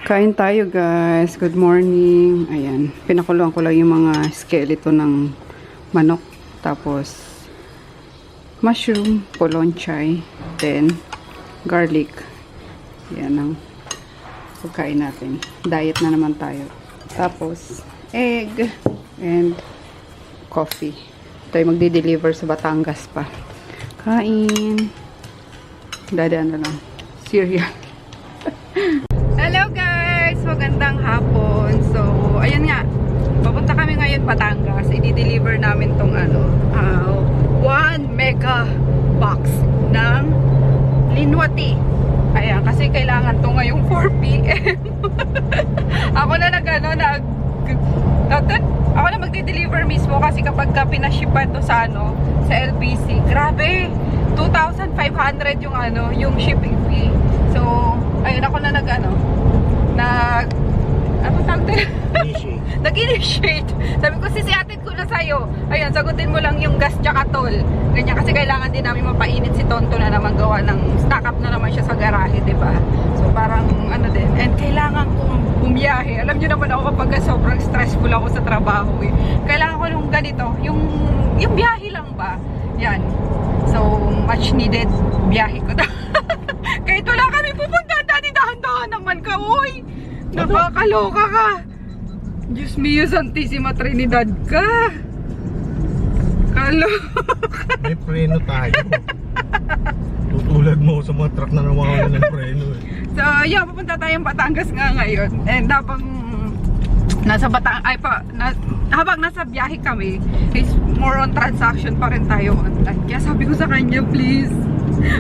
Kain tayo guys. Good morning. Ayan. Pinakuluan ko lang yung mga skeleton ng manok. Tapos mushroom, polonchay, then garlic. Yan ang pagkain natin. Diet na naman tayo. Tapos egg and coffee. Ito yung magdi-deliver sa Batangas pa. Kain. Dadaan na lang. Cereal. Hello guys! Magandang hapon. So, ayun nga. Papunta kami ngayon Batangas. I-deliver namin tong 1 mega box ng Linwati. Ayan, kasi kailangan to ngayong 4 PM. Ako na ako na magde-deliver mismo kasi kapag pinashipan to sa sa LBC, grabe, 2,500 yung shipping fee. So, ayun, ako na nag-initiate. Sabi ko, sisiatin ko na sa'yo. Ayun, sagutin mo lang yung gas tsaka toll. Ganyan, kasi kailangan din namin mapainit si Tonto na naman gawa ng stock up na naman siya sa garahe, diba? So, parang din. And kailangan kong bumiyahe. Alam niyo naman ako kapag sobrang stressful ako sa trabaho eh. Kailangan ko nung ganito, yung biyahe lang ba? Yan. So, much needed biyahe ko na. Kahit wala kami pupunta, dati dahan-dahan naman ka, uy! Nakakaloka ka! Diyos mio, Santissima Trinidad ka! Kaloka! May preno tayo. Tutulad mo sa mga truck na nawawalan ng preno eh. So, yeah, pupunta tayong Batangas nga ngayon. And habang habang nasa biyahe kami, is more on transaction pa rin tayo online. Kaya sabi ko sa kanya, please,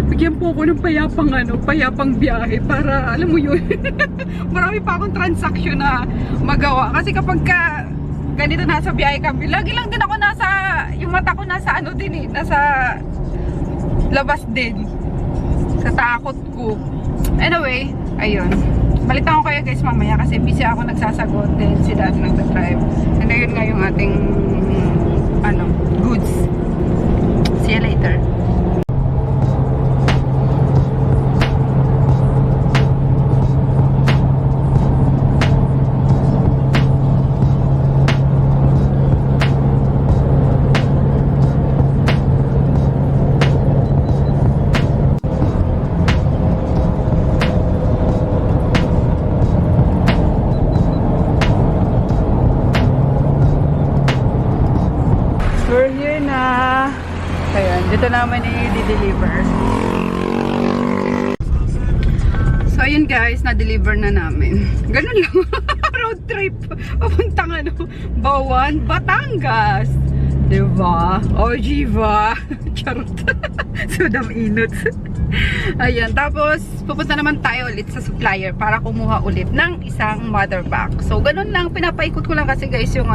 bigyan po ako ng payapang biyahe para, alam mo yun, marami pa akong transaction na magawa. Kasi kapag ganito nasa biyahe kami, lagi lang din ako yung mata ko nasa nasa labas din. Sa takot ko. Anyway, ayun. Balitan ko kayo guys mamaya kasi busy ako nagsasagot din si Dad nagda-drive. And ayun nga yung ating goods. See you later. We're here na. Ayan, dito naman i-deliver. So, ayun guys, na-deliver na namin. Ganun lang. Road trip. Papuntang Bawan, Batangas. Diba? O, Jiva. Charot. Sudam inot. Ayan, tapos pupunta naman tayo ulit sa supplier para kumuha ulit ng isang mother box. So, ganun lang. Pinapaikot ko lang kasi guys yung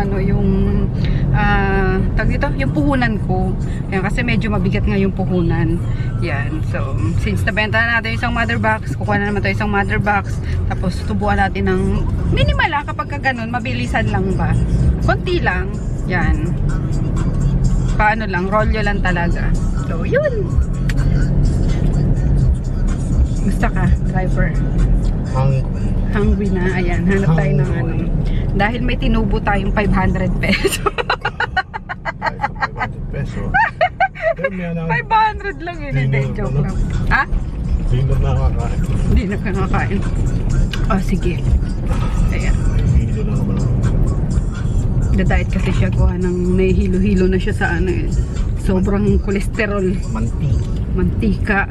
yung puhunan ko. Ayan, kasi medyo mabigat nga yung puhunan. Yan. So, since nabenta na natin isang mother box, kukuha na naman tayo isang mother box. Tapos, tubuan natin ng minimal lang kapag ganun. Mabilisan lang ba? Konti lang. Yan. Paano lang. Rolyo lang talaga. So, yun. Gusto ka, driver? Hungry na. Ayan. Hanap tayo ng dahil may tinubo tayong 500 pesos. 500 lang yun. Hindi, joke lang. Ha? Hindi na nakakain. Hindi na nakakain. Oh, sige. Ayan. Da-diet kasi siya kuha ng nahihilo-hilo na siya sa sobrang kolesterol. Mantika.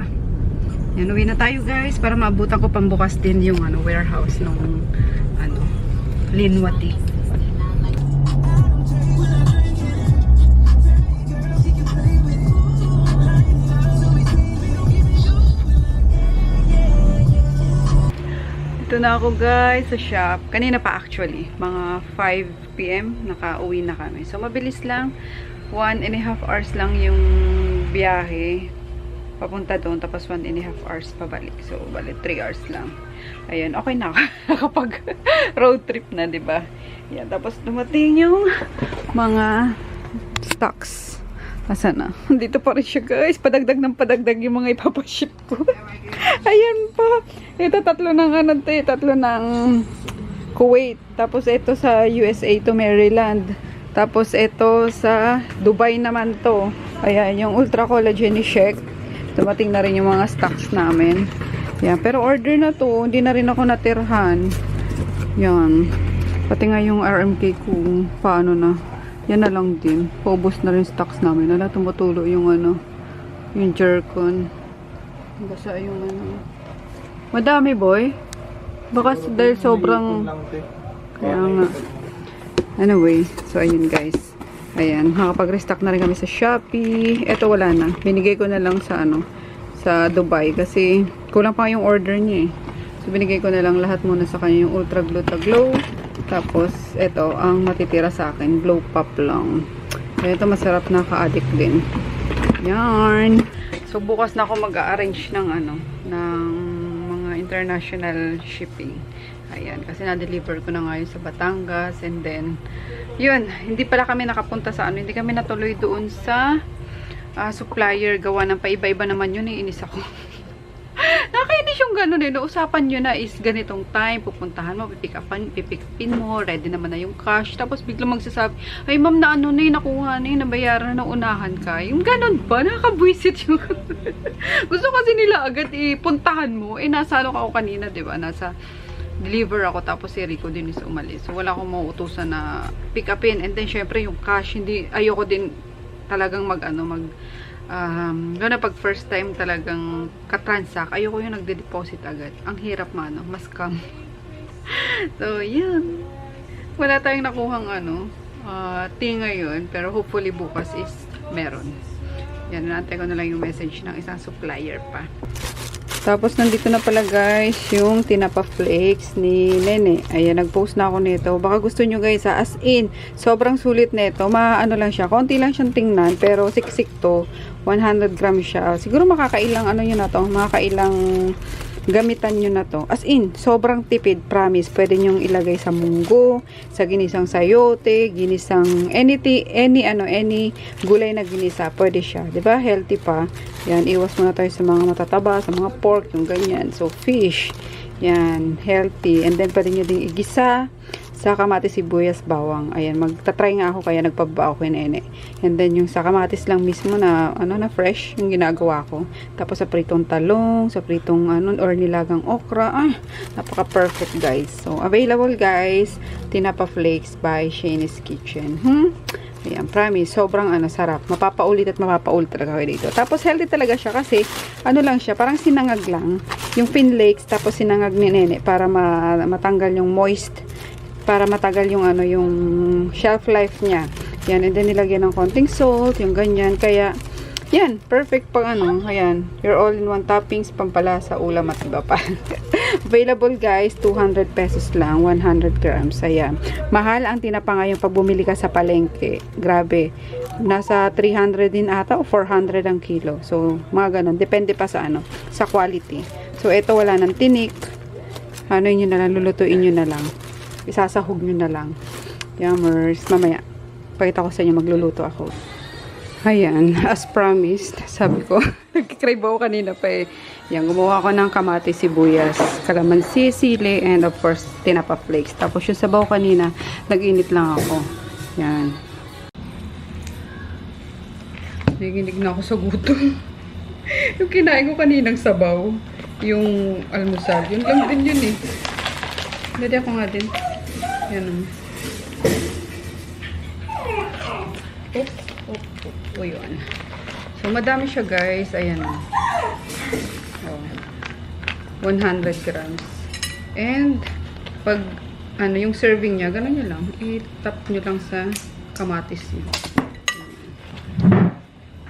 Yan, uwi na tayo guys para maabutan ko pambukas din yung warehouse ng Linwati. Ito na ako guys sa shop. Kanina pa actually. Mga 5 PM nakauwi na kami. So mabilis lang. 1.5 hours lang yung biyahe papunta doon. Tapos 1.5 hours pabalik. So balik 3 hours lang. Ayan, okay na ako. Nakapag road trip na, diba? Ayan, tapos dumating yung mga stocks. Asa na? Dito pa rin siya guys. Padagdag ng padagdag yung mga ipapaship ko. Ayan pa. Ito tatlo ng ano to eh, tatlo ng Kuwait. Tapos ito sa USA to Maryland. Tapos ito sa Dubai naman to. Ayan, yung Ultra Collagen Shake. Dumating na rin yung mga stocks namin. Yan, pero order na to, hindi na rin ako natirhan. Yan. Pati nga yung RMK kung paano na. Yan na lang din. Paubos na rin stocks namin. Wala, tumutulo yung ano, yung jerkon. Basta yung ano. Madami boy. Baka dahil sobrang... Kaya nga. Anyway, so ayun guys. Ayan, makapag-restock na rin kami sa Shopee. Ito wala na. Binigay ko na lang sa ano, sa Dubai kasi kulang pa yung order niya eh. So binigay ko na lang lahat muna sa kanya yung Ultra Glow. Tapos ito ang matitira sa akin, Glow Pop lang. Kaya ito masarap na ka-addict din. Yan. So bukas na ako mag-arrange ng ano, ng mga international shipping. Ayan, kasi na-deliver ko na ngayon sa Batangas and then yun, hindi pala kami nakapunta sa ano, hindi kami natuloy doon sa supplier, gawa ng paiba-iba naman yun, iinis ako. Nakainis yung gano'n eh. Usapan nyo na is ganitong time, pupuntahan mo, pipikapin mo, ready naman na yung cash. Tapos biglang magsasabi, ay ma'am na ano na nakuha na nabayaran na unahan ka. Yung gano'n ba? Nakakabwisit yung gusto kasi nila agad ipuntahan mo. Eh nasa ano ako kanina, diba? Nasa deliver ako tapos si Rico din is umalis. So wala akong mauutusan na pick upin. And then syempre yung cash, hindi, ayoko din talagang gano'n pag first time talagang katransact, ayoko yung nagde-deposit agad. Ang hirap mano, mas scam. So, yun. Wala tayong nakuhang ano, ngayon, pero hopefully bukas is meron. Yan, naantay ko na lang yung message ng isang supplier pa. Tapos, nandito na pala guys, yung tinapa flakes ni Nene. Ayan, nag-post na ako nito. Baka gusto nyo guys, as in, sobrang sulit nito. Maano lang siya, konti lang siyang tingnan, pero siksik to. 100 grams siya. Siguro makakailang ano nyo na to, makakailang gamitan nyo na to. As in, sobrang tipid, promise. Pwede nyong ilagay sa munggo, sa ginisang sayote, ginisang any gulay na ginisa. Pwede siya. 'Di ba? Healthy pa. Yan, iwas muna tayo sa mga matataba, sa mga pork, yung ganyan. So, fish. Yan, healthy. And then, pwede nyo ding igisa sa kamatis, sibuyas, bawang. Ayan, magta-try nga ako kaya nagpababa ako kay Nene. And then yung sa kamatis lang mismo na ano na fresh yung ginagawa ko. Tapos sa pritong talong, sa pritong ano or nilagang okra. Ay, napaka-perfect guys. So available guys, tinapa flakes by Shayne's Kitchen. Ayan, promise, sobrang ano, sarap. Mapapaulit at mapapaulit talaga kayo dito. Tapos healthy talaga siya kasi ano lang siya, parang sinangag lang. Yung pinlakes tapos sinangag ni Nene para matanggal yung moist, para matagal yung ano, yung shelf life niya. Yan, and then nilagyan ng konting salt, yung ganyan. Kaya, yan, perfect pang ano, ayan, your all-in-one toppings, pampalasa, ulam at iba pa. Available guys, 200 pesos lang, 100 grams. Ayan. Mahal ang tinapa ngayon pag bumili ka sa palengke. Grabe. Nasa 300 din ata o 400 ang kilo. So, mga ganun. Depende pa sa ano, sa quality. So, ito wala ng tinik. Ano yun na lang, lulutuin nyo na lang. Isasahog nyo na lang. Yummers. Mamaya, pakita ko sa inyo, magluluto ako. Ayan, as promised, sabi ko, nagkikrave ako kanina pa eh. Yan, gumawa ko ng kamatis, sibuyas, kalamansi, sili, and of course, tinapa flakes. Tapos yung sabaw kanina, nag-init lang ako. Yan. Naginig na ako sa gutom. Yung kinain ko kaninang sabaw, yung almusal, yun lang din yun eh. Dali ako nga din. Yan. O yun. So, madami siya guys. Ayan. Oh. 100 grams. And, pag, ano, yung serving niya, gano'n nyo lang. I-tap nyo lang sa kamatis niya.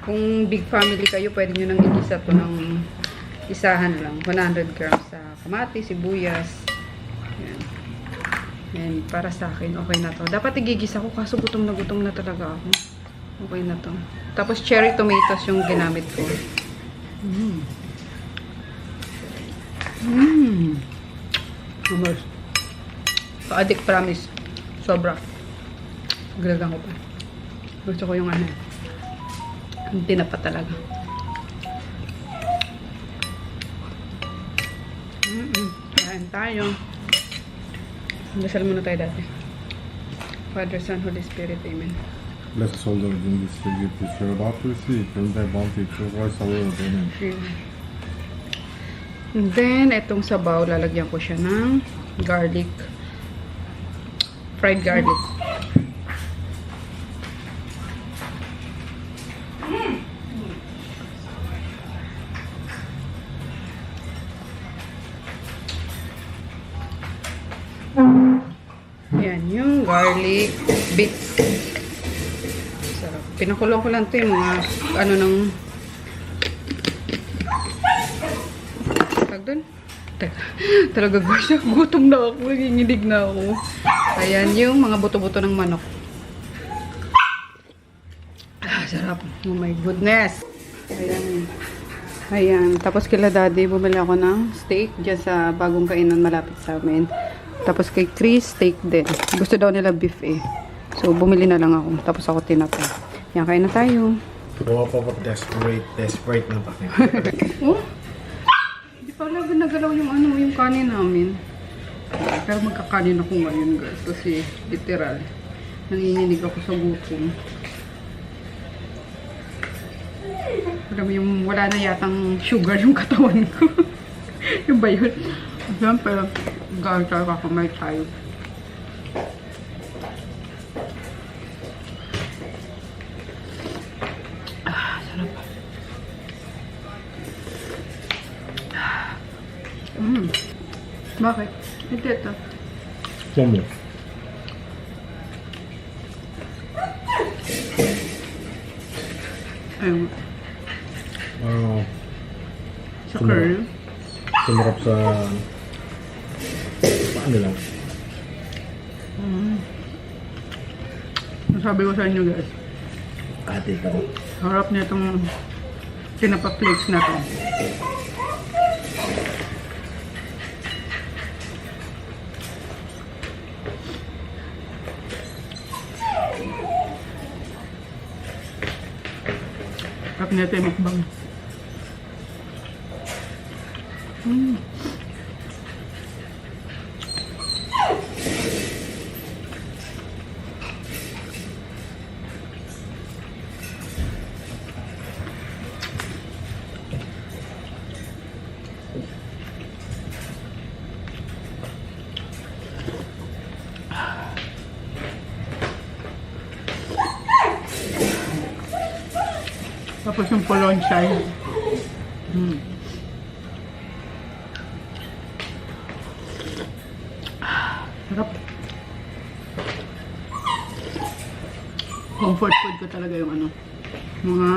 Kung big family kayo, pwede nyo nang igisa to ng isahan lang. 100 grams sa kamatis, sibuyas. Ayan. Ayan, para sa akin, okay na to. Dapat igigisa ko, kaso gutom na talaga ako. Okay na to. Tapos cherry tomatoes yung ginamit ko. Pa-addict, promise. Sobra. Galagang ko pa. Gusto ko yung ano. Ang tinapa talaga. tayo. Dasal muna tayo dati. Father, Son, Holy Spirit. Amen. Bless us, O Lord, in this free gift which we are about to receive from thy bounty through Christ our Lord. Amen. And then, itong sabaw, lalagyan ko siya ng garlic. Fried garlic. Yan, yung garlic bits. Sarap. Pinakulong ko lang ito yung mga ano ng tag doon. Talaga guys, gutom na ako. Nanginginig na ako. Ayan, yung mga buto-buto ng manok. Sarap. Oh my goodness. Ayan. Ayan. Tapos kila daddy, bumili ako ng steak dyan sa bagong kainan malapit sa amin. Tapos kay Chris, steak din. Gusto daw nila beef eh. So, bumili na lang ako. Tapos ako tinapay. Yan, kain na tayo. Gawa pa desperate na takin. Oh? Hindi pa lang ginagalaw yung ano, yung kanin namin. Pero magkakanin ako ngayon guys. Kasi literal, nanginginig ako sa gutom. Alam mo yung wala na yatang sugar yung katawan ko. Yung ba yun? Siyempre, gawin tayo kakamay tayo. Sarap. Bakit? Hindi ito. Saan mo? Ayun. Sa Sumarap. curl. Sumarap sa... Paano lang? Sabi ko sa inyo guys, Ate ka. harap na itong tinapa-flakes na to. Harap na ito yung mukbang. Tapos yung polonchai. Sarap. Comfort food ko talaga yung ano. Mga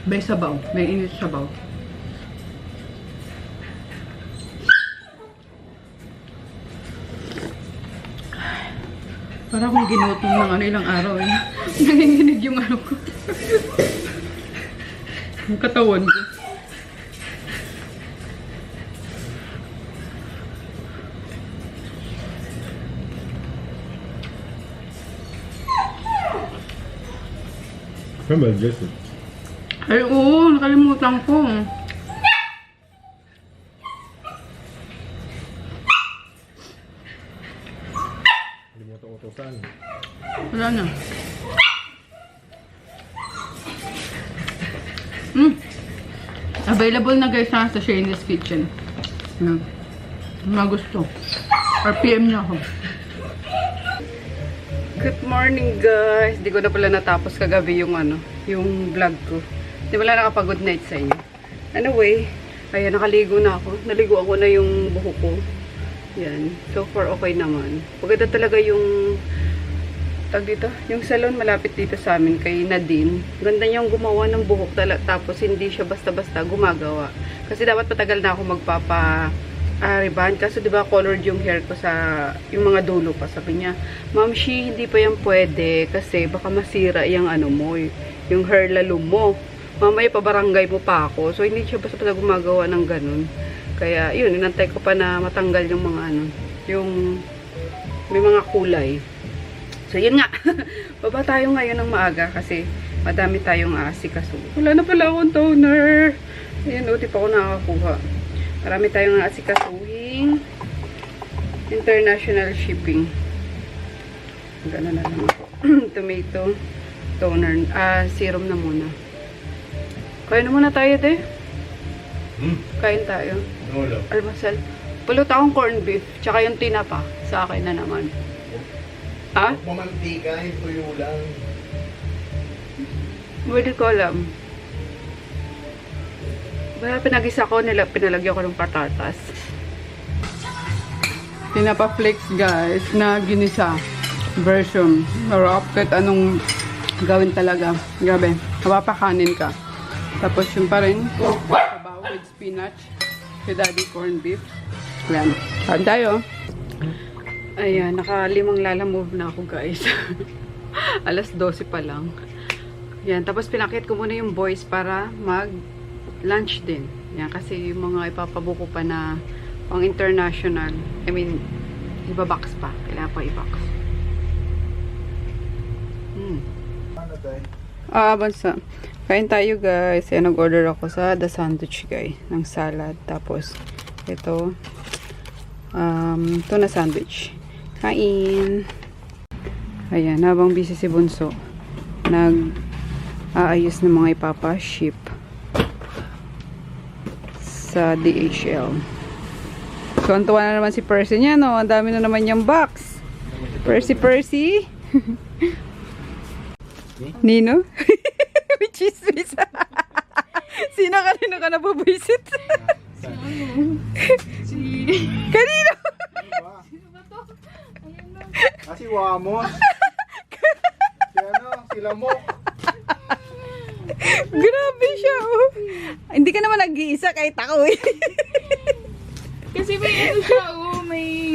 may sabaw. May init sabaw. Para akong ginutom ng ano ilang araw eh. Nanginginig yung ano ko. Yung katawan ko. Kaya ba, Jesse? Ay oo, nakalimutan ko. Kalimutan ko utusan. Wala na. Available na guys sa Shayna's Kitchen. Yan. Mga gusto. Or PM nyo ako. Good morning guys. Di ko na pala natapos kagabi yung ano, yung vlog ko. Di wala nakapag-good night sa inyo. Anyway, ayan, nakaligo na ako. Naligo ako na yung buhok ko. Yan. So far okay naman. Maganda talaga yung tag dito, yung salon malapit dito sa amin kay Nadine. Ganda niyang gumawa ng buhok tapos hindi siya basta-basta gumagawa. Kasi dapat patagal na ako magpapa-ribbon kasi 'di ba colored yung hair ko sa yung mga dulo pa. Sabi niya, "Ma'am, hindi pa yan pwede kasi baka masira yung ano mo, yung hair lalo mo. Mamaya pabarangay mo pa ako." So hindi siya basta-basta gumagawa ng ganun. Kaya yun, inantay ko pa na matanggal yung mga ano, yung may mga kulay. So, yun nga. Baba tayo ngayon ng maaga kasi madami tayong aasikaso. Wala na pala akong toner. Ayan, di pa ako nakakakuha. Marami tayong aasikasuhin. shipping. International shipping. Gano'n na lang ako. Tomato, toner, serum na muna. Kain na muna tayo, de. Kain tayo. Wala. Almasal. Pulot akong corned beef, tsaka yung tinapa. Sa akin na naman. Ha? Mamantika, yung tuyo lang. Pwede ko alam. Baya pinagisa ko, pinalagyan ko ng patatas. Tinapa flakes guys, na ginisa version. Sarap, kahit anong gawin talaga. Grabe, mapapakanin ka. Tapos yung pa rin, sabaw with spinach, si daddy corned beef. Ayan, saan tayo? Ayan, naka-5 lalamove na ako guys. Alas 12 pa lang. Yan, tapos pinakit ko muna yung boys para mag-lunch din. Yan, kasi yung mga ipapabuko pa na pang international. I mean, ibabox pa. Kailangan pa i-box. Bansa. Kain tayo guys. Yan, nag-order ako sa The Sandwich guys. Ng salad. Tapos, ito, tuna sandwich. Kain. Ayan, habang busy si Bunso, aayos ng mga ipapa-ship sa DHL. So, ang tuwa na naman si Percy niya, no? Ang dami na naman yung box. Percy. Nino? May chismis. Kanino ka nabubisit? Kanino? Kasi Wamos. Si si Lamok. Grabe siya, oh. Hindi ka naman nag-iisa kahit ako, eh. Kasi may ano siya, oh,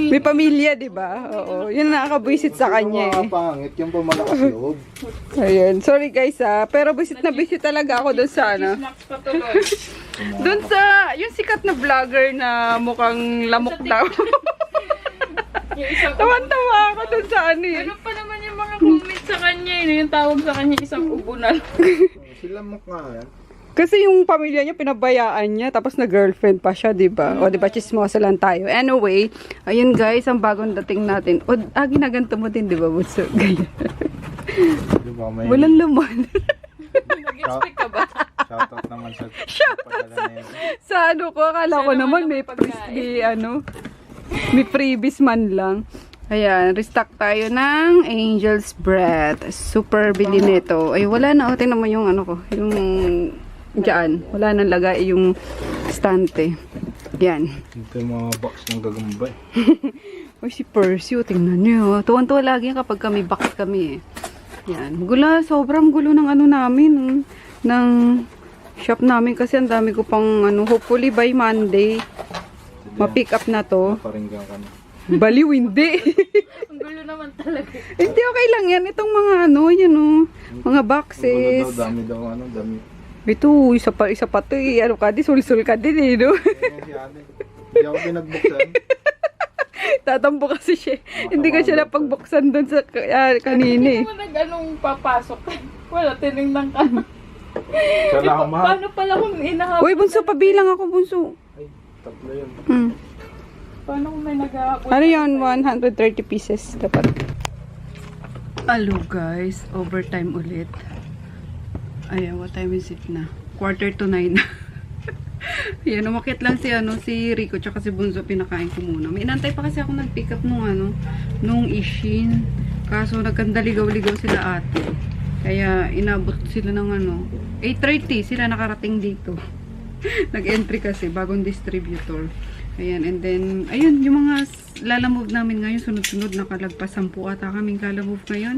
May pamilya, di ba? Oo. Yun ang nakakabuisit sa kanya, eh. Pangit yung pamalakas loob. Ayun. Sorry, guys, Pero buisit na buisit talaga ako doon sa, ano. snacks patuloy. Doon sa, yung sikat na vlogger na mukhang lamok daw. Yung isang Tawan-tawa ako doon sa, ano, eh. ano pa naman yung mga comments sa kanya, yung tawag sa kanya isang ubunan. Si Lamok nga yan. Kasi yung pamilya niya, pinabayaan niya, tapos na-girlfriend pa siya, diba? O, diba, chismosa lang tayo. Anyway, ayun guys, ang bagong dating natin. O, ginaganto mo din, diba, Bunso? Ganyan. Diba, may Walang laman. Nag-expect ka ba? shoutout naman sa Shoutout sa ano ko, akala ko naman may may freebies man lang. Ayan, restock tayo ng Angel's Breath. Super bili nito. Ay, wala na. O, tingnan mo yung ano ko. Yung dyan. Wala nang lagay yung stante. Yan. Ito yung mga box ng gagambay. Uy, si Percy, tingnan niyo. Tuwan-tuwa lagi kapag kami box kami, eh. Yan. Sobrang gulo ng ano namin. Ng shop namin kasi ang dami ko pang hopefully by Monday ma-pick up na to. Paringgan ka na. Baliw, hindi. Ang gulo naman talaga. Hindi, okay lang yan. Itong mga yan mga boxes. Dami daw, dami. Ito, isa pa to, eh. Ano ka di, sul-sul ka din, eh, no? Hindi ako pinagbuksan. Tatampo kasi siya. Hindi ko siya napagbuksan doon sa kanina, eh. Hindi mo nag-anong papasok. Wala, tinignan ka. Salamat. Paano pala kung inahabol? Uy, Bunso, pabilang ako, Bunso. Ay, tatlo yun. Paano kung may naghahabol? Ano yun? 130 pieces dapat. Hello guys, overtime ulit. Ayan, what time is it na? 8:45 na. Ayan, umakit lang si Rico tsaka si Bunso, pinakain ko muna. May inantay pa kasi ako nag-pick up nung Ishin. Kaso nagkandaligaw-ligaw sila ate. Kaya inabot sila ng 8:30 sila nakarating dito. Nag-entry kasi, bagong distributor. Ayan, and then, ayun, yung mga lalamove namin ngayon, sunod-sunod, nakalagpas 10 ata kaming lalamove ngayon.